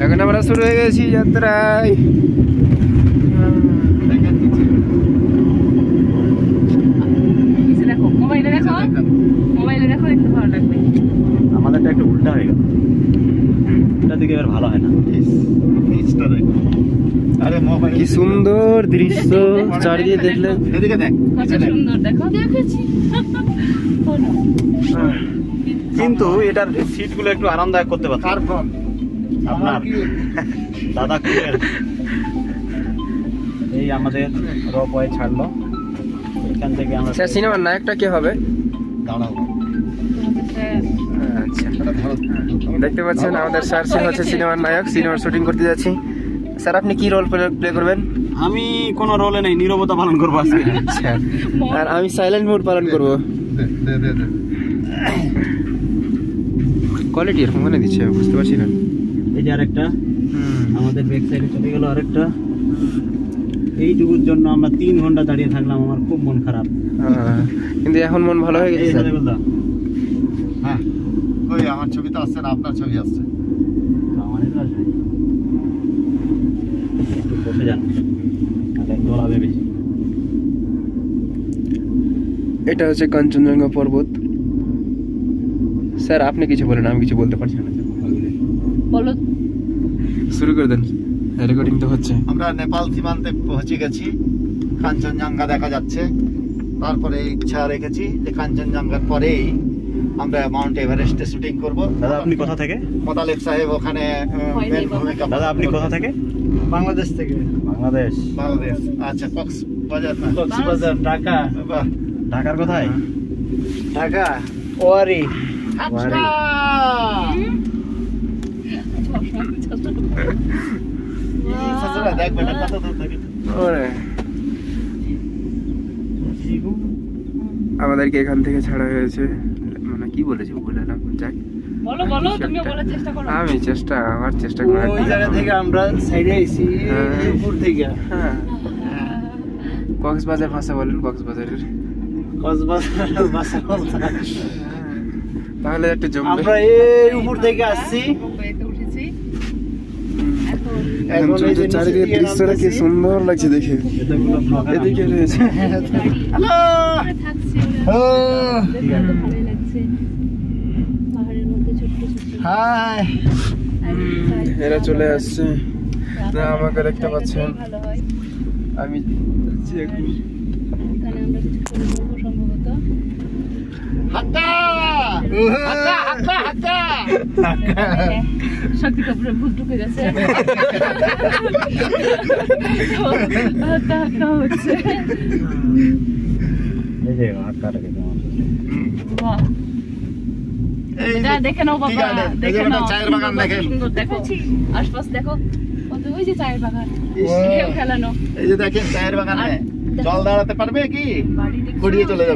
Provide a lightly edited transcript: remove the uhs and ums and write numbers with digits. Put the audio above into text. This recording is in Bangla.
এখন আমরা শুরু হয়ে গেছি যাত্রায়। আমাদেরটা একটু উল্টা হয়ে গেল, উল্টা দিকে এবার ভালো হয় না। কি সুন্দর দৃশ্য চারিদিকে দেখলে। কিন্তু এটার সিটগুলো একটু আরামদায়ক করতে পারত আপনার দাদা। এই আমাদের রপওয়ে ছাড়লো, এখান থেকে আমরা সিনেমার নায়কটা কে হবে? আচ্ছা, দেখতে পাচ্ছেন আমাদের স্যার হচ্ছে সিনেমার নায়ক। সিনেমার শুটিং করতে যাচ্ছি। স্যার আপনি কি রোল প্লে করবেন? আমি কোনো রোলে নেই, নীরবতা পালন করবো আজকে। আচ্ছা, আর আমি সাইলেন্ট মোড পালন করবো। কোয়ালিটি এরকম মানে দিচ্ছে বুঝতে পারছি না। এই যে আরেকটা আমাদের ব্যাক সাইডে চলে গেল আরেকটা। এইটুকুর জন্য আমরা 3 ঘন্টা দাঁড়িয়ে থাকলাম, আমার খুব মন খারাপ। কিন্তু এখন মন ভালো হয়ে গেছে। হ্যাঁ, ওই আমার ছবি তো আসছে না, আপনার ছবি আসছে। আমাদের তো আসবে, একটু বসে যান, দোলাবে বেশি। এটা হচ্ছে কাঞ্চনজঙ্ঘা পর্বত। স্যার আপনি কিছু বলেন, আমি কিছু বলতে পারছি না। বলো, শুরু করে দেন, রেকর্ডিং তো হচ্ছে। আমরা নেপাল সীমান্তে পৌঁছে গেছি, কাঞ্চনজঙ্ঘা দেখা যাচ্ছে। তারপরে ইচ্ছা রেখেছি যে কাঞ্চনজঙ্ঘার পরেই আমরা মাউন্ট এভারেস্টে শুটিং করব। দাদা আপনি কোথা থেকে? মোতালেব সাহেব ওখানে মেন ভূমিকা। দাদা আপনি কোথা থেকে? বাংলাদেশ থেকে। বাংলাদেশ। আচ্ছা, কক্সবাজার না? কক্সবাজার, ঢাকা। বাহ, ঢাকার কোথায়? ঢাকা ওয়ারি। দেখবেন কত দূর থেকে। আমাদেরকে এখান থেকে ছাড়া হয়েছে, মানে কি বলেছে বলে না, যাক বলো বলো, তুমি বলার চেষ্টা করো। আমি আমার চেষ্টা করি। ওই জায়গা থেকে আমরা সাইডে আইছি, উপর থেকে। হ্যাঁ, কক্সবাজার ভাষা বলেন, কক্সবাজারের কক্সবাজার ভাষা বলতে। তাহলে একটু জমবে। আমরা এই উপর থেকে আসছি, চারিদিকে দৃশ্যটা কি সুন্দর লাগছে দেখে। এদিকে রয়েছে এরা চলে আসছে না, আমাকে দেখতে পাচ্ছেন। আমি শক্তি কাপুরের ভুল ঢুকে গেছে। দেখে নাও বাবা, দেখে নাও, চায়ের বাগান দেখেন, দেখো আশপাশ দেখো, ওই যে চায়ের বাগান খেলানো। এই যে দেখেন চায়ের বাগানে জল দাঁড়াতে পারবে কি, গড়িয়ে চলে যাবে।